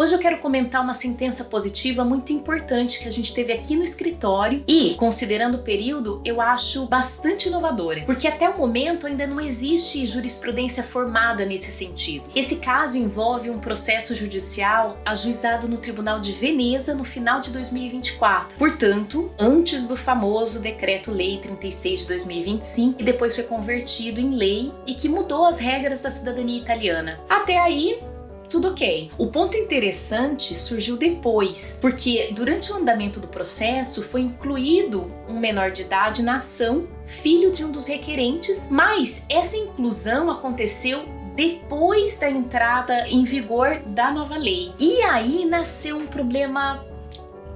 Hoje eu quero comentar uma sentença positiva muito importante que a gente teve aqui no escritório e, considerando o período, eu acho bastante inovadora, porque até o momento ainda não existe jurisprudência formada nesse sentido. Esse caso envolve um processo judicial ajuizado no Tribunal de Veneza no final de 2024, portanto, antes do famoso Decreto-Lei 36 de 2025, que depois foi convertido em lei e que mudou as regras da cidadania italiana. Até aí, tudo ok. O ponto interessante surgiu depois, porque durante o andamento do processo foi incluído um menor de idade na ação, filho de um dos requerentes, mas essa inclusão aconteceu depois da entrada em vigor da nova lei. E aí nasceu um problema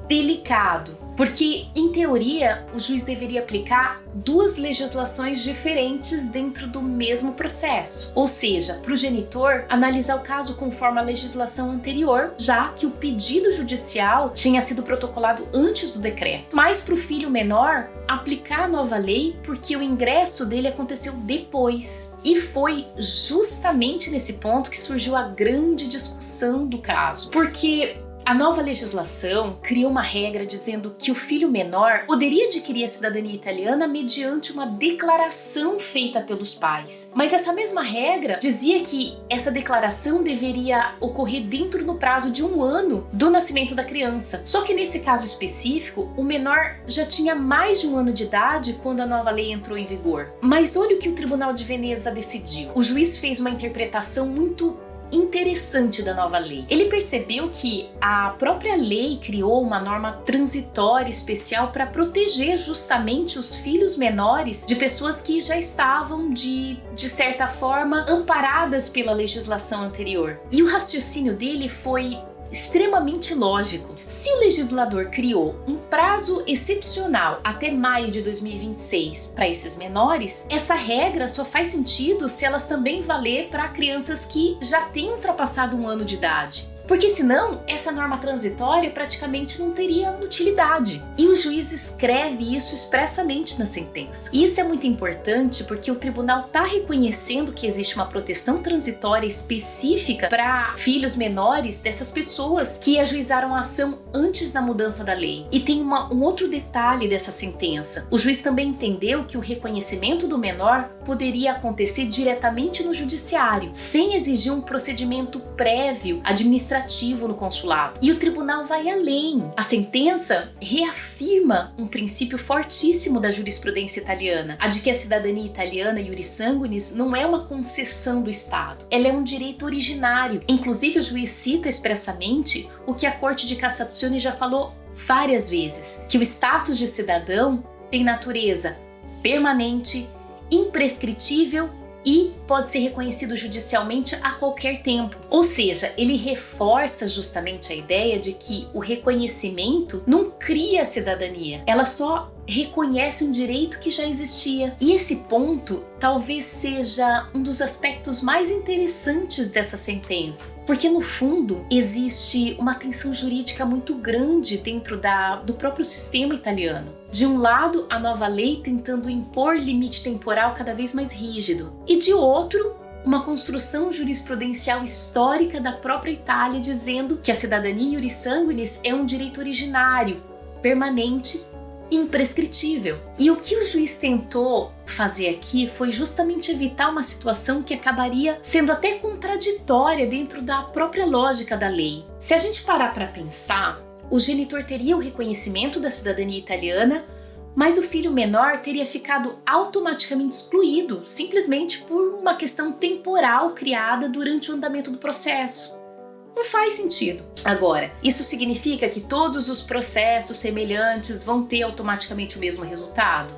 delicado, porque, em teoria, o juiz deveria aplicar duas legislações diferentes dentro do mesmo processo. Ou seja, para o genitor, analisar o caso conforme a legislação anterior, já que o pedido judicial tinha sido protocolado antes do decreto. Mas para o filho menor, aplicar a nova lei porque o ingresso dele aconteceu depois. E foi justamente nesse ponto que surgiu a grande discussão do caso. Porque a nova legislação criou uma regra dizendo que o filho menor poderia adquirir a cidadania italiana mediante uma declaração feita pelos pais. Mas essa mesma regra dizia que essa declaração deveria ocorrer dentro do prazo de 1 ano do nascimento da criança. Só que nesse caso específico, o menor já tinha mais de 1 ano de idade quando a nova lei entrou em vigor. Mas olha o que o Tribunal de Veneza decidiu. O juiz fez uma interpretação muito interessante da nova lei. Ele percebeu que a própria lei criou uma norma transitória especial para proteger justamente os filhos menores de pessoas que já estavam de certa forma amparadas pela legislação anterior. E o raciocínio dele foi extremamente lógico. Se o legislador criou um prazo excepcional até maio de 2026 para esses menores, essa regra só faz sentido se elas também valer para crianças que já têm ultrapassado 1 ano de idade. Porque senão, essa norma transitória praticamente não teria utilidade. E o juiz escreve isso expressamente na sentença. E isso é muito importante porque o tribunal está reconhecendo que existe uma proteção transitória específica para filhos menores dessas pessoas que ajuizaram a ação antes da mudança da lei. E tem um outro detalhe dessa sentença. O juiz também entendeu que o reconhecimento do menor poderia acontecer diretamente no judiciário, sem exigir um procedimento prévio administrativo no consulado. E o tribunal vai além. A sentença reafirma um princípio fortíssimo da jurisprudência italiana, a de que a cidadania italiana iuris sanguinis não é uma concessão do Estado, ela é um direito originário. Inclusive, o juiz cita expressamente o que a Corte de Cassazione já falou várias vezes, que o status de cidadão tem natureza permanente, imprescritível e pode ser reconhecido judicialmente a qualquer tempo. Ou seja, ele reforça justamente a ideia de que o reconhecimento não cria a cidadania, ela só reconhece um direito que já existia. E esse ponto talvez seja um dos aspectos mais interessantes dessa sentença, porque no fundo existe uma tensão jurídica muito grande dentro do próprio sistema italiano. De um lado, a nova lei tentando impor limite temporal cada vez mais rígido, e de outro, uma construção jurisprudencial histórica da própria Itália dizendo que a cidadania iuris sanguinis é um direito originário, permanente e imprescritível. E o que o juiz tentou fazer aqui foi justamente evitar uma situação que acabaria sendo até contraditória dentro da própria lógica da lei. Se a gente parar para pensar, o genitor teria o reconhecimento da cidadania italiana, mas o filho menor teria ficado automaticamente excluído, simplesmente por uma questão temporal criada durante o andamento do processo. Não faz sentido. Agora, isso significa que todos os processos semelhantes vão ter automaticamente o mesmo resultado?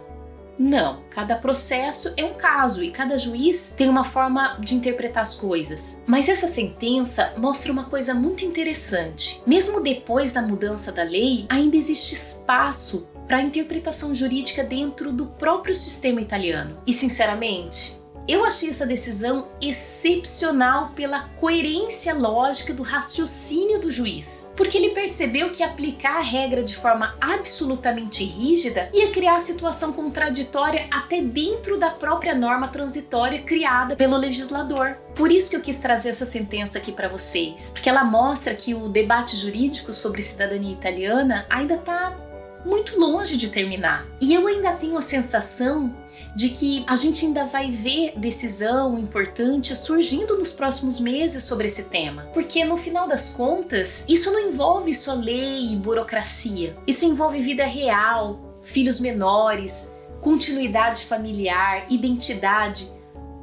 Não, cada processo é um caso e cada juiz tem uma forma de interpretar as coisas. Mas essa sentença mostra uma coisa muito interessante. Mesmo depois da mudança da lei, ainda existe espaço para a interpretação jurídica dentro do próprio sistema italiano. E sinceramente, Eu achei essa decisão excepcional pela coerência lógica do raciocínio do juiz, porque ele percebeu que aplicar a regra de forma absolutamente rígida ia criar situação contraditória até dentro da própria norma transitória criada pelo legislador. Por isso que eu quis trazer essa sentença aqui para vocês, porque ela mostra que o debate jurídico sobre cidadania italiana ainda está muito longe de terminar. E eu ainda tenho a sensação de que a gente ainda vai ver decisão importante surgindo nos próximos meses sobre esse tema. Porque no final das contas, isso não envolve só lei e burocracia. Isso envolve vida real, filhos menores, continuidade familiar, identidade,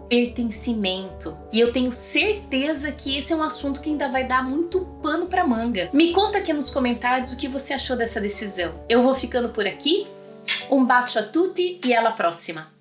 pertencimento. E eu tenho certeza que esse é um assunto que ainda vai dar muito pano pra manga. Me conta aqui nos comentários o que você achou dessa decisão. Eu vou ficando por aqui. Um bacio a tutti e alla prossima!